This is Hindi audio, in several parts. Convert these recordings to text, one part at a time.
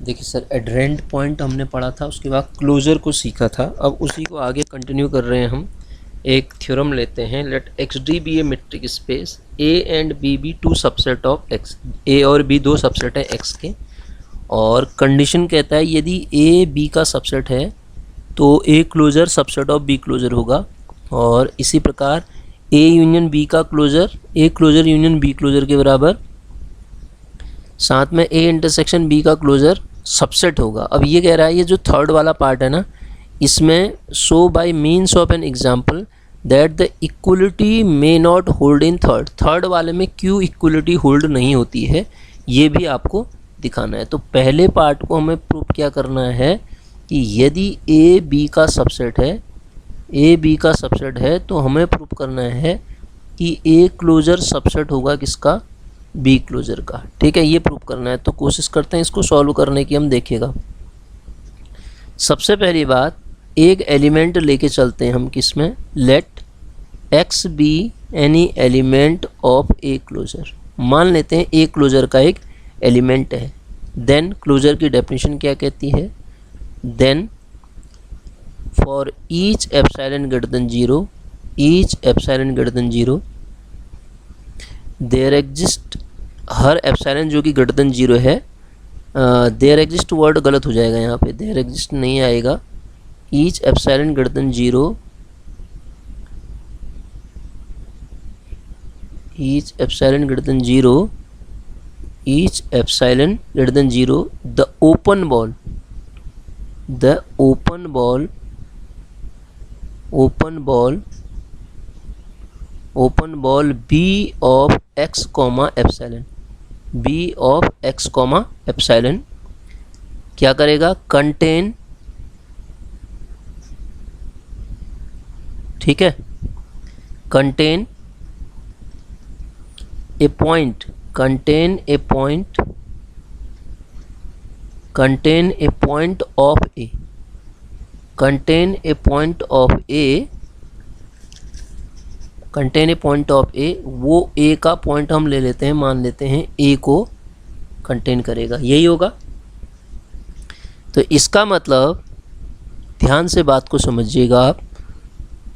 देखिए सर, एडरेंट पॉइंट हमने पढ़ा था, उसके बाद क्लोजर को सीखा था। अब उसी को आगे कंटिन्यू कर रहे हैं हम। एक थ्योरम लेते हैं, let X D be a metric space, A and B be two subset of X. A और बी दो सबसेट है एक्स के, और कंडीशन कहता है यदि ए बी का सबसेट है तो A closure subset of B closure होगा, और इसी प्रकार ए यूनियन बी का closure A closure union B closure के बराबर, साथ में ए इंटरसेक्शन बी का क्लोजर सबसेट होगा। अब ये कह रहा है, ये जो थर्ड वाला पार्ट है ना, इसमें show by means of an example that the equality may not hold in third वाले में क्यों इक्वलिटी होल्ड नहीं होती है, ये भी आपको दिखाना है। तो पहले पार्ट को हमें प्रूव क्या करना है कि यदि ए बी का सबसेट है, ए बी का सबसेट है, तो हमें प्रूव करना है कि ए क्लोजर सबसेट होगा किसका, बी क्लोजर का। ठीक है, ये प्रूव करना है। तो कोशिश करते हैं इसको सॉल्व करने की। हम देखिएगा, सबसे पहली बात, एक एलिमेंट लेके चलते हैं हम किसमें, let x be any element of A closure. मान लेते हैं ए क्लोजर का एक एलिमेंट है। देन क्लोजर की डेफिनेशन क्या कहती है, then for each epsilon greater than 0, each epsilon greater than 0 there exist, हर एप्सिलॉन जो कि ग्रेटर देन 0 है, देयर एग्जिस्ट वर्ड गलत हो जाएगा यहाँ पे, देयर एग्जिस्ट नहीं आएगा। Each epsilon greater than 0, each epsilon greater than 0, each epsilon greater than 0, the open ball, the open ball, open ball, open ball B of x comma epsilon, B of x comma epsilon क्या करेगा, कंटेन, ठीक है, contain a point, contain a point, contain a point of A, contain a point of A, contain a point of A, वो ए का पॉइंट हम ले लेते हैं, मान लेते हैं ए को कंटेन करेगा, यही होगा। तो इसका मतलब, ध्यान से बात को समझिएगा आप,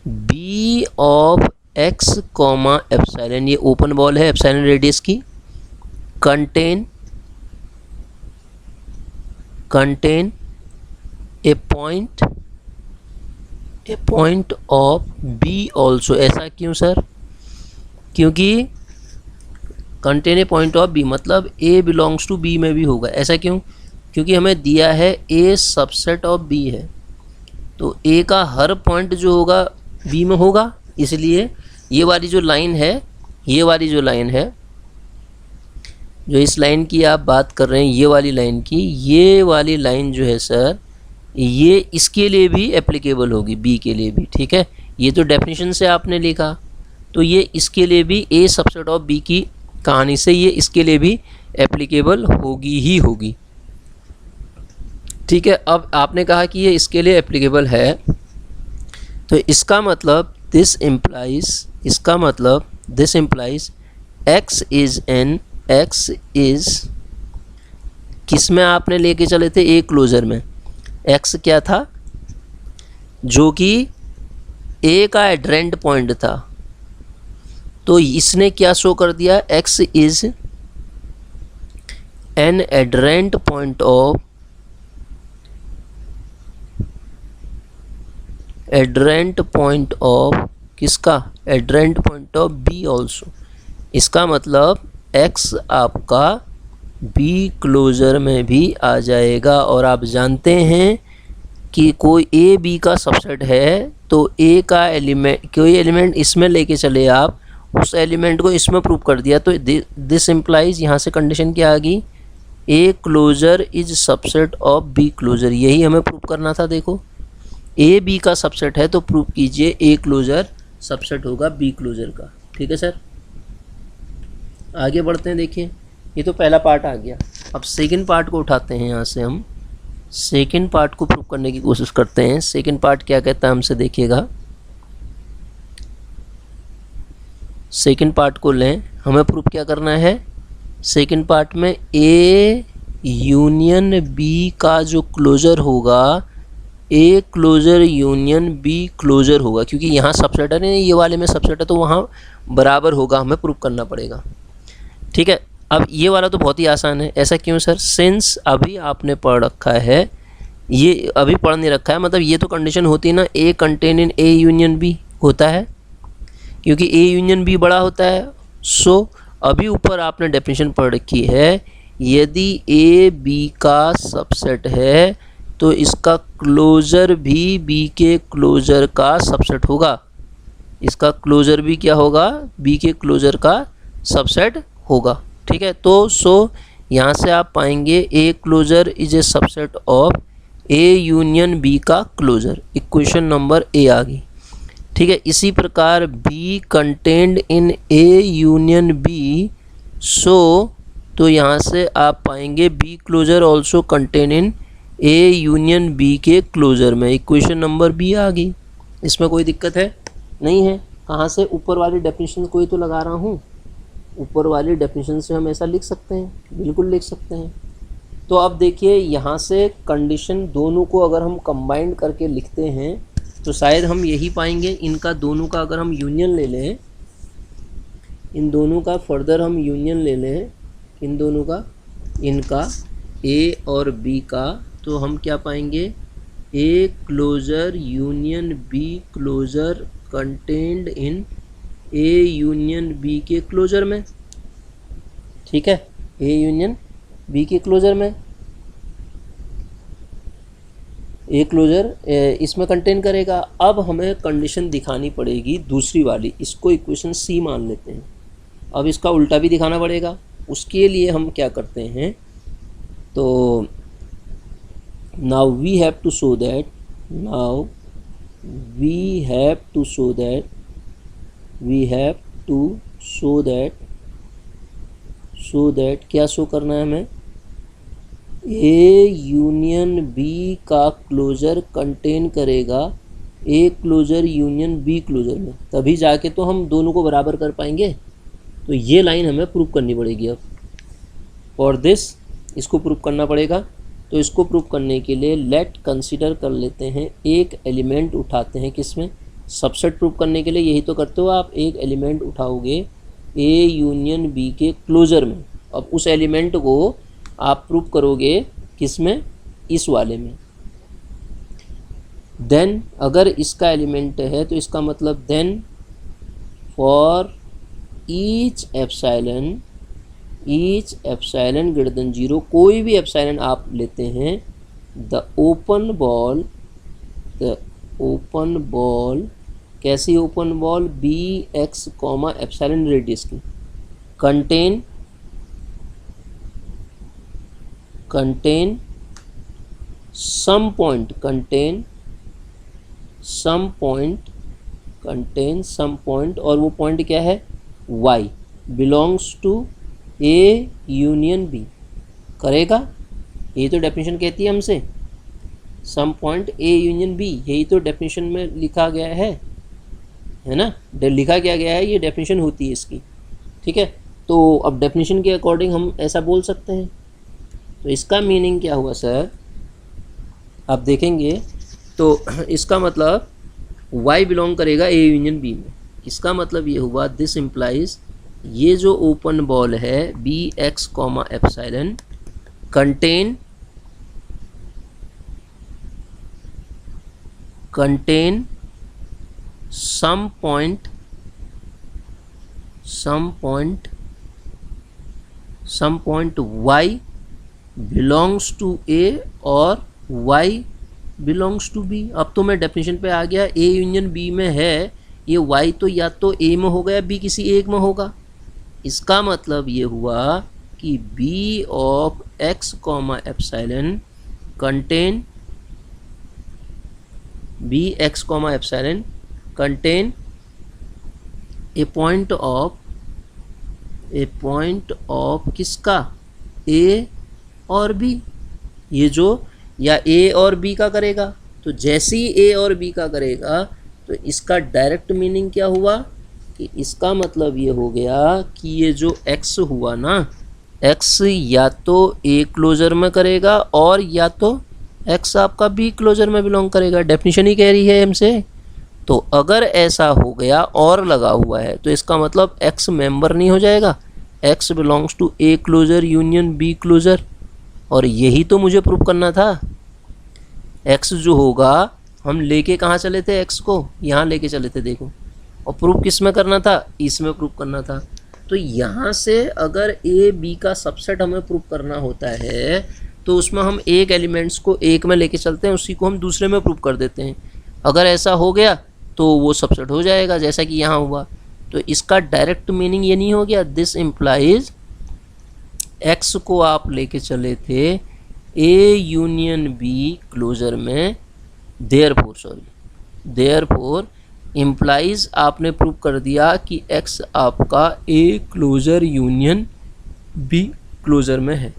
B of x comma epsilon, ये ओपन बॉल है एप्सिलॉन रेडियस की, contain, contain a point, a point of B also. ऐसा क्यों सर, क्योंकि contain a point of B मतलब ए बिलोंग्स टू बी में भी होगा। ऐसा क्यों, क्योंकि हमें दिया है ए सबसेट ऑफ बी है, तो ए का हर पॉइंट जो होगा बी में होगा, इसलिए ये वाली जो लाइन है, ये वाली जो लाइन है, जो इस लाइन की आप बात कर रहे हैं, ये वाली लाइन की, ये वाली लाइन जो है सर, ये इसके लिए भी एप्लीकेबल होगी, बी के लिए भी। ठीक है, ये तो डेफिनेशन से आपने लिखा, तो ये इसके लिए भी, ए सबसेट ऑफ बी की कहानी से ये इसके लिए भी एप्लीकेबल होगी ही होगी। ठीक है, अब आपने कहा कि ये इसके लिए एप्लीकेबल है, तो इसका मतलब दिस इम्प्लाइज, इसका मतलब this implies x is N, x is, किस में आपने लेके चले थे, ए क्लोजर में। एक्स क्या था, जो कि ए का एड्रेंट पॉइंट था, तो इसने क्या शो कर दिया, X is an adherent point of, adherent point of किसका, adherent point of B also. इसका मतलब एक्स आपका बी क्लोजर में भी आ जाएगा, और आप जानते हैं कि कोई ए बी का सबसेट है, तो ए का एलिमेंट, कोई एलिमेंट इसमें लेके चले आप, उस एलिमेंट को इसमें प्रूव कर दिया, तो दिस इम्प्लाइज, यहाँ से कंडीशन क्या आ गई, A closure is subset of B closure, यही हमें प्रूव करना था। देखो, ए बी का सबसेट है, तो प्रूव कीजिए ए क्लोजर सबसेट होगा बी क्लोजर का। ठीक है सर, आगे बढ़ते हैं। देखिए, ये तो पहला पार्ट आ गया। अब सेकंड पार्ट को उठाते हैं, यहाँ से हम सेकंड पार्ट को प्रूव करने की कोशिश करते हैं। सेकंड पार्ट क्या कहता है हमसे, देखिएगा, सेकंड पार्ट को लें, हमें प्रूफ क्या करना है, सेकंड पार्ट में ए यूनियन बी का जो क्लोजर होगा A closure union B closure होगा, क्योंकि यहाँ सबसेट है ना, ये वाले में सबसेट है तो वहाँ बराबर होगा, हमें प्रूव करना पड़ेगा। ठीक है, अब ये वाला तो बहुत ही आसान है। ऐसा क्यों सर? सिंस अभी आपने पढ़ रखा है, ये अभी पढ़ नहीं रखा है, मतलब ये तो कंडीशन होती है ना, A contain in A union B होता है, क्योंकि ए यूनियन बी बड़ा होता है। सो अभी ऊपर आपने डेफिनेशन पढ़ रखी है, यदि ए बी का सबसेट है तो इसका क्लोजर भी बी के क्लोजर का सबसेट होगा। इसका क्लोजर भी क्या होगा? बी के क्लोजर का सबसेट होगा। ठीक है, तो सो यहाँ से आप पाएंगे A closure is a subset of A union B का क्लोजर। इक्वेशन नंबर ए आ गई। ठीक है, इसी प्रकार B contained in A union B, so तो यहाँ से आप पाएंगे B closure also contain in A union B के क्लोजर में। इक्वेशन नंबर बी आ गई। इसमें कोई दिक्कत है? नहीं है। कहाँ से? ऊपर वाली डेफिनेशन को ही तो लगा रहा हूँ। ऊपर वाली डेफिनेशन से हम ऐसा लिख सकते हैं, बिल्कुल लिख सकते हैं। तो अब देखिए, यहाँ से कंडीशन दोनों को अगर हम कंबाइंड करके लिखते हैं तो शायद हम यही पाएंगे। इनका दोनों का अगर हम यूनियन ले लें, इन दोनों का फर्दर हम यूनियन ले लें, इन दोनों का, इनका ए और बी का, तो हम क्या पाएंगे? A closure union B closure contained in A union B के क्लोजर में। ठीक है, ए यूनियन बी के क्लोजर में ए क्लोजर इसमें कंटेन करेगा। अब हमें कंडीशन दिखानी पड़ेगी दूसरी वाली, इसको इक्वेशन सी मान लेते हैं। अब इसका उल्टा भी दिखाना पड़ेगा। उसके लिए हम क्या करते हैं, तो now we have to show that, now we have to show that, we have to show that, show that क्या शो करना है हमें? ए यूनियन बी का क्लोजर कंटेन करेगा A closure union B closure में, तभी जाके तो हम दोनों को बराबर कर पाएंगे। तो ये लाइन हमें प्रूव करनी पड़ेगी। अब फॉर दिस इसको प्रूव करना पड़ेगा। तो इसको प्रूव करने के लिए लेट कंसीडर कर लेते हैं, एक एलिमेंट उठाते हैं, किसमें? सबसेट प्रूव करने के लिए यही तो करते हो आप, एक एलिमेंट उठाओगे ए यूनियन बी के क्लोजर में। अब उस एलिमेंट को आप प्रूव करोगे किसमें? इस वाले में। देन अगर इसका एलिमेंट है तो इसका मतलब then for each epsilon greater than 0, कोई भी एप्सिलॉन आप लेते हैं, द ओपन बॉल कैसी open ball? B x comma epsilon radius की, कंटेन सम पॉइंट, और वो पॉइंट क्या है? y belongs to A union B करेगा। यही तो डेफिनेशन कहती है हमसे, some point A union B, यही तो डेफिनेशन में लिखा गया है ना? लिखा क्या गया है, ये डेफिनेशन होती है इसकी। ठीक है, तो अब डेफिनेशन के अकॉर्डिंग हम ऐसा बोल सकते हैं। तो इसका मीनिंग क्या हुआ सर? आप देखेंगे तो इसका मतलब y बिलोंग करेगा ए यूनियन बी में। इसका मतलब ये हुआ, दिस इम्प्लाइज ये जो ओपन बॉल है B x comma epsilon contain some point y belongs to A और y बिलोंग्स टू बी। अब तो मैं डेफिनेशन पे आ गया, ए यूनियन बी में है, ये y तो या तो ए में होगा या बी किसी एक में होगा। इसका मतलब ये हुआ कि B of x comma epsilon contain a point of किसका? ए और बी। ये जो या ए और बी का करेगा, तो जैसे ही ए और बी का करेगा तो इसका डायरेक्ट मीनिंग क्या हुआ कि इसका मतलब ये हो गया कि ये जो x हुआ ना, एक्स या तो ए क्लोजर में करेगा और या तो एक्स आपका बी क्लोजर में बिलोंग करेगा, डेफिनेशन ही कह रही है हमसे। तो अगर ऐसा हो गया और लगा हुआ है तो इसका मतलब एक्स मेंबर नहीं हो जाएगा, x belongs to A closure union B closure, और यही तो मुझे प्रूव करना था। एक्स जो होगा हम लेके कहाँ चले थे, एक्स को यहाँ लेके चले थे देखो, और प्रूव किस में करना था, इसमें प्रूव करना था। तो यहाँ से अगर ए बी का सबसेट हमें प्रूव करना होता है तो उसमें हम एक एलिमेंट्स को एक में लेके चलते हैं, उसी को हम दूसरे में प्रूव कर देते हैं। अगर ऐसा हो गया तो वो सबसेट हो जाएगा, जैसा कि यहाँ हुआ। तो इसका डायरेक्ट मीनिंग ये नहीं हो गया, दिस इम्प्लाइज एक्स को आप लेके चले थे ए यूनियन बी क्लोजर में, देयरफॉर इम्प्लाइज आपने प्रूव कर दिया कि एक्स आपका A closure union B closure में है।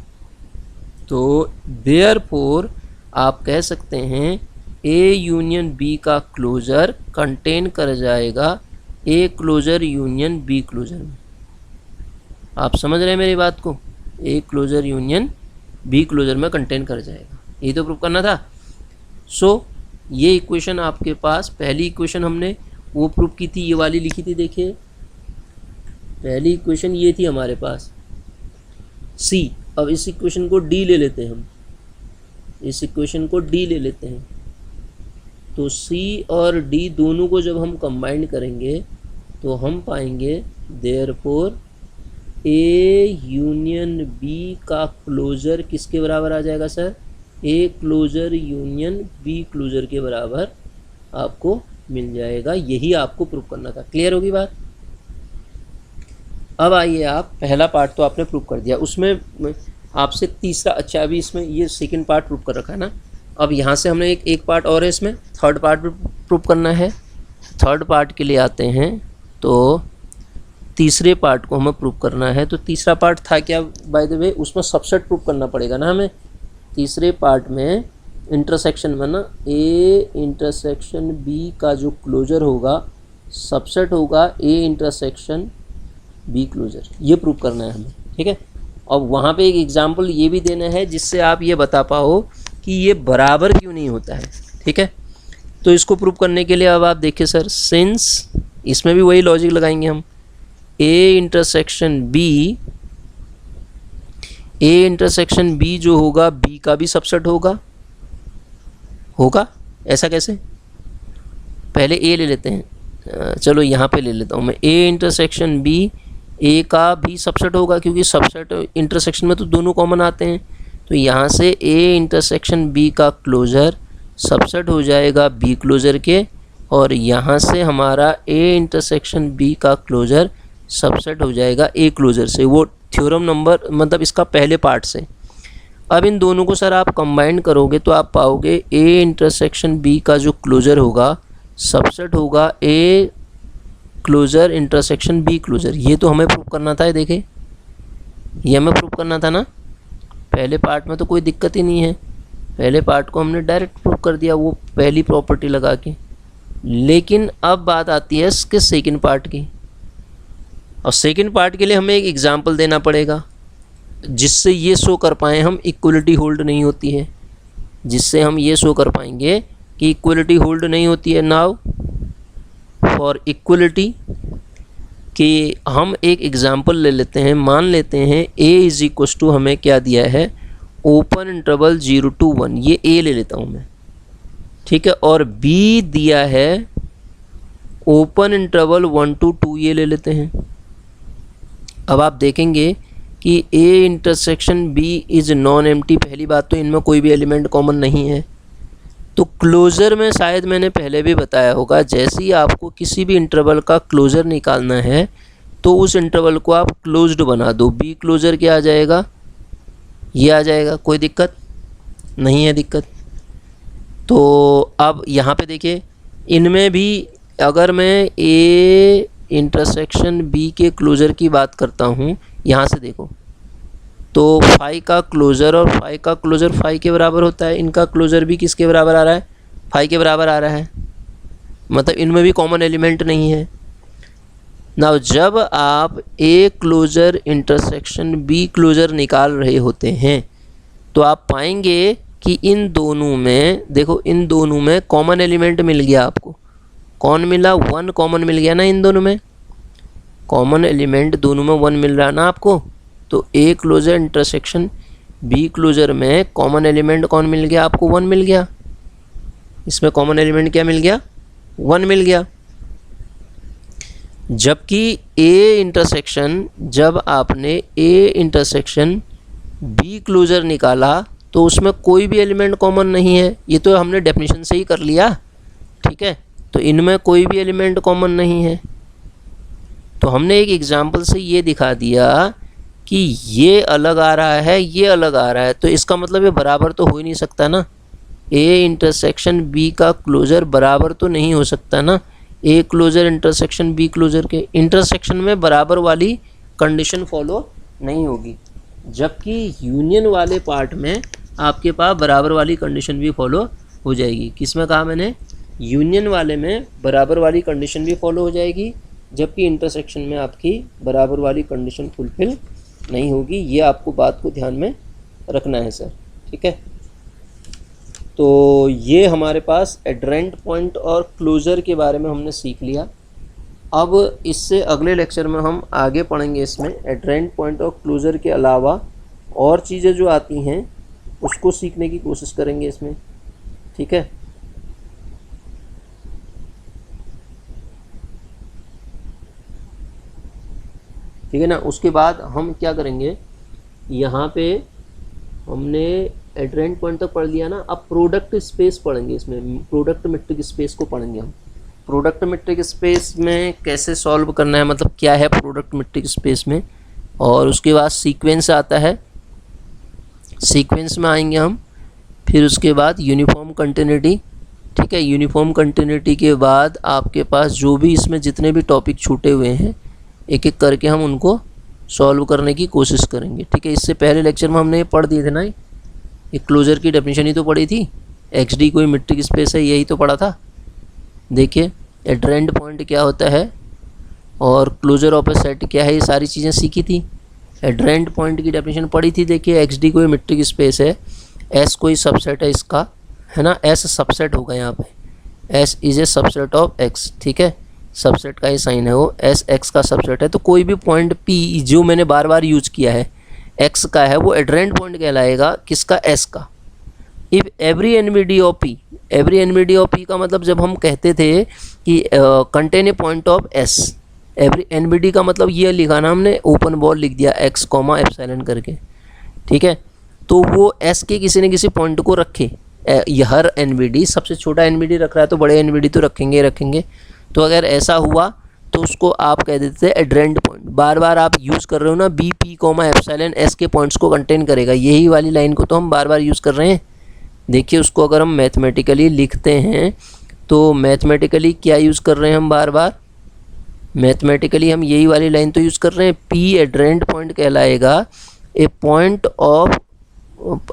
तो देयरफॉर आप कह सकते हैं ए यूनियन बी का क्लोजर कंटेन कर जाएगा A closure union B closure में। आप समझ रहे हैं मेरी बात को, A closure union B closure में कंटेन कर जाएगा, यही तो प्रूव करना था। सो ये इक्वेशन आपके पास, पहली इक्वेशन हमने वो प्रूव की थी, ये वाली लिखी थी, देखिए पहली इक्वेशन ये थी हमारे पास सी। अब इस इक्वेशन को डी ले लेते हैं हम, इस इक्वेशन को डी ले लेते हैं। तो सी और डी दोनों को जब हम कंबाइन करेंगे तो हम पाएंगे देयरफॉर ए यूनियन बी का क्लोजर किसके बराबर आ जाएगा sir, A closure union B closure के बराबर आपको मिल जाएगा। यही आपको प्रूव करना था। क्लियर होगी बात। अब आइए आप, पहला पार्ट तो आपने प्रूव कर दिया, उसमें आपसे तीसरा, अच्छा अभी इसमें ये सेकंड पार्ट प्रूव कर रखा है ना, अब यहाँ से हमने एक पार्ट और है, इसमें थर्ड पार्ट भी प्रूव करना है। थर्ड पार्ट के लिए आते हैं तो तीसरे पार्ट को हमें प्रूव करना है। तो तीसरा पार्ट था क्या बाय द वे, उसमें सबसेट प्रूव करना पड़ेगा ना हमें। तीसरे पार्ट में इंटरसेक्शन में ना, ए इंटरसेक्शन बी का जो क्लोजर होगा सबसेट होगा ए इंटरसेक्शन बी क्लोजर, ये प्रूव करना है हमें, ठीक है। अब वहाँ पे एक एग्जांपल ये भी देना है जिससे आप ये बता पाओ कि ये बराबर क्यों नहीं होता है, ठीक है। तो इसको प्रूव करने के लिए अब आप देखिए सर, सिंस इसमें भी वही लॉजिक लगाएंगे हम, ए इंटरसेक्शन बी जो होगा बी का भी सबसेट होगा। ऐसा कैसे, पहले ए ले लेते हैं, चलो यहाँ पे ले लेता हूँ मैं, ए इंटरसेक्शन बी ए का भी सबसेट होगा, क्योंकि सबसेट इंटरसेक्शन में तो दोनों कॉमन आते हैं। तो यहाँ से ए इंटरसेक्शन बी का क्लोजर सबसेट हो जाएगा बी क्लोजर के, और यहाँ से हमारा ए इंटरसेक्शन बी का क्लोजर सबसेट हो जाएगा ए क्लोजर से, वो थ्योरम नंबर मतलब इसका पहले पार्ट से। अब इन दोनों को सर आप कंबाइन करोगे तो आप पाओगे ए इंटरसेक्शन बी का जो क्लोजर होगा सबसेट होगा A closure intersection B closure. ये तो हमें प्रूव करना था, देखिए ये हमें प्रूव करना था ना। पहले पार्ट में तो कोई दिक्कत ही नहीं है, पहले पार्ट को हमने डायरेक्ट प्रूव कर दिया वो पहली प्रॉपर्टी लगा के। लेकिन अब बात आती है इसके सेकंड पार्ट की, और सेकंड पार्ट के लिए हमें एक एग्जांपल देना पड़ेगा जिससे ये शो कर पाएँ हम इक्वलिटी होल्ड नहीं होती है, जिससे हम ये शो कर पाएंगे कि इक्वलिटी होल्ड नहीं होती है। नाउ फॉर इक्वलिटी कि हम एक एग्जांपल ले लेते हैं, मान लेते हैं a इज इक्व टू हमें क्या दिया है, ओपन इंटरवल 0 to 1, ये a ले लेता हूँ मैं, ठीक है, और b दिया है ओपन इंटरवल 1 to 2, ये ले लेते हैं। अब आप देखेंगे कि a intersection b is non empty, पहली बात तो इनमें कोई भी एलिमेंट कॉमन नहीं है। तो क्लोज़र में शायद मैंने पहले भी बताया होगा, जैसे ही आपको किसी भी इंटरवल का क्लोज़र निकालना है तो उस इंटरवल को आप क्लोज्ड बना दो, बी क्लोज़र क्या आ जाएगा, ये आ जाएगा, कोई दिक्कत नहीं है दिक्कत। तो अब यहाँ पे देखिए इनमें भी अगर मैं ए इंटरसेक्शन बी के क्लोज़र की बात करता हूँ, यहाँ से देखो तो फाई का क्लोज़र और फाई का क्लोज़र फाई के बराबर होता है, इनका क्लोज़र भी किसके बराबर आ रहा है, फाई के बराबर आ रहा है, मतलब इनमें भी कॉमन एलिमेंट नहीं है। नाउ जब आप A closure intersection B closure निकाल रहे होते हैं तो आप पाएंगे कि इन दोनों में, देखो इन दोनों में कॉमन एलिमेंट मिल गया आपको। कौन मिला? 1 कॉमन मिल गया ना इन दोनों में। कॉमन एलिमेंट दोनों में 1 मिल रहा है ना आपको। तो A closure intersection B closure में कॉमन एलिमेंट कौन मिल गया आपको? 1 मिल गया। इसमें कॉमन एलिमेंट क्या मिल गया? 1 मिल गया। जबकि ए इंटरसेक्शन, जब आपने ए इंटरसेक्शन बी क्लोजर निकाला तो उसमें कोई भी एलिमेंट कॉमन नहीं है। ये तो हमने डेफिनेशन से ही कर लिया, ठीक है। तो इनमें कोई भी एलिमेंट कॉमन नहीं है। तो हमने एक एग्जांपल से ये दिखा दिया कि ये अलग आ रहा है, ये अलग आ रहा है, तो इसका मतलब ये बराबर तो हो ही नहीं सकता ना। ए इंटरसेक्शन बी का क्लोजर बराबर तो नहीं हो सकता ना A closure intersection B closure के। इंटरसेक्शन में बराबर वाली कंडीशन फॉलो नहीं होगी, जबकि यूनियन वाले पार्ट में आपके पास बराबर वाली कंडीशन भी फॉलो हो जाएगी। किसमें कहा मैंने? यूनियन वाले में बराबर वाली कंडीशन भी फॉलो हो जाएगी, जबकि इंटरसेक्शन में आपकी बराबर वाली कंडीशन फुलफिल नहीं होगी। ये आपको बात को ध्यान में रखना है सर, ठीक है। तो ये हमारे पास एड्रेंट पॉइंट और क्लोजर के बारे में हमने सीख लिया। अब इससे अगले लेक्चर में हम आगे पढ़ेंगे इसमें एड्रेंट पॉइंट और क्लोजर के अलावा और चीज़ें जो आती हैं उसको सीखने की कोशिश करेंगे इसमें, ठीक है। ठीक है ना। उसके बाद हम क्या करेंगे, यहाँ पे हमने एड्रेंट पॉइंट तक पढ़ लिया ना। अब प्रोडक्ट स्पेस पढ़ेंगे इसमें, प्रोडक्ट मैट्रिक स्पेस को पढ़ेंगे हम। प्रोडक्ट मैट्रिक स्पेस में कैसे सॉल्व करना है, मतलब क्या है प्रोडक्ट मैट्रिक स्पेस में। और उसके बाद सीक्वेंस आता है, सीक्वेंस में आएंगे हम। फिर उसके बाद यूनिफॉर्म कंटिन्यूटी, ठीक है। यूनिफॉर्म कंटिन्यूटी के बाद आपके पास जो भी इसमें जितने भी टॉपिक छूटे हुए हैं एक एक करके हम उनको सॉल्व करने की कोशिश करेंगे, ठीक है। इससे पहले लेक्चर में हमने ये पढ़ दिए थे ना, ये क्लोजर की डेफिनेशन ही तो पढ़ी थी। एक्स डी कोई मैट्रिक स्पेस है, यही तो पढ़ा था। देखिए एड्रेंट पॉइंट क्या होता है और क्लोजर ऑफ ए सेट क्या है, ये सारी चीज़ें सीखी थी। एड्रेंट पॉइंट की डेफिनेशन पढ़ी थी। देखिए एक्स डी कोई मैट्रिक स्पेस है, एस कोई सबसेट है इसका, है ना। एस सबसेट होगा यहाँ पे, S is a subset of x, ठीक है। सबसेट का ही साइन है वो, एस एक्स का सबसेट है। तो कोई भी पॉइंट पी जो मैंने बार बार यूज किया है एक्स का है, वो एड्रेंट पॉइंट कहलाएगा किसका? एस का। If every NVD of P, every NVD of P का मतलब जब हम कहते थे कि contain a point of S, every NVD का मतलब ये लिखा ना हमने, ओपन बॉल लिख दिया एक्स कॉमा एप्सिलॉन करके, ठीक है। तो वो एस के किसी न किसी पॉइंट को रखे। हर एनवीडी, सबसे छोटा एनवीडी रख रहा है तो बड़े एनवीडी तो रखेंगे रखेंगे। तो अगर ऐसा हुआ तो उसको आप कह देते हैं एड्रेंट पॉइंट। बार बार आप यूज़ कर रहे हो ना, B P comma epsilon S के पॉइंट्स को कंटेन करेगा, यही वाली लाइन को तो हम बार बार यूज़ कर रहे हैं। देखिए उसको अगर हम मैथमेटिकली लिखते हैं तो मैथमेटिकली क्या यूज़ कर रहे हैं हम बार बार? मैथमेटिकली हम यही वाली लाइन तो यूज़ कर रहे हैं। पी एड्रेंट पॉइंट कहलाएगा a point of,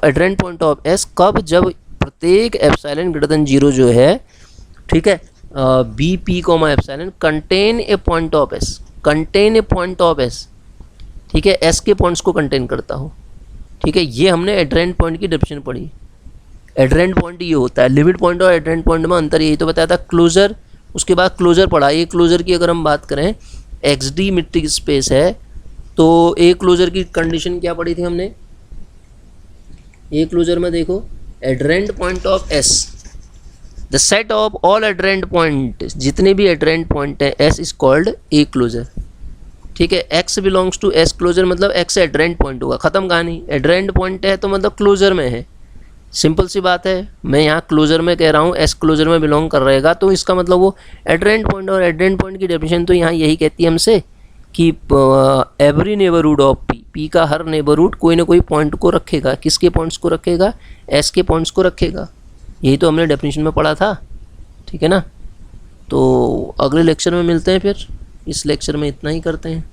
adherent point of S कब? जब प्रत्येक एप्सिलॉन ग्रेटर देन 0 जो है, ठीक है, B P comma epsilon contain a point of S, contain a point of S, ठीक है, एस के पॉइंट्स को कंटेन करता हो, ठीक है। ये हमने एड्रेंट पॉइंट की डेफिनेशन पढ़ी। एड्रेंट पॉइंट ये होता है। लिमिट पॉइंट और एड्रेंट पॉइंट में अंतर यही तो बताया था। क्लोजर, उसके बाद क्लोजर पढ़ा। ये क्लोजर की अगर हम बात करें, एक्स डी मैट्रिक स्पेस है तो ए क्लोजर की कंडीशन क्या पढ़ी थी हमने? ए क्लोजर में देखो, adherent point of S, the set of all adherent point, जितने भी एड्रेंट पॉइंट है S is called a closure, ठीक है। X belongs to S closure मतलब एक्स एड्रेंट पॉइंट होगा, ख़त्म कहानी। एड्रेंट पॉइंट है तो मतलब क्लोजर में है, सिंपल सी बात है। मैं यहाँ क्लोजर में कह रहा हूँ, एस क्लोजर में बिलोंग कर रहेगा तो इसका मतलब वो एड्रेंट पॉइंट। और एड्रेंट पॉइंट की डेफिनेशन तो यहाँ यही कहती है हमसे कि every neighbourhood of P, P का हर नेबरहुड कोई ना कोई पॉइंट को रखेगा। किसके पॉइंट्स को रखेगा? एस के पॉइंट्स को रखेगा। यही तो हमने डेफिनेशन में पढ़ा था, ठीक है ना। तो अगले लेक्चर में मिलते हैं फिर। इस लेक्चर में इतना ही करते हैं।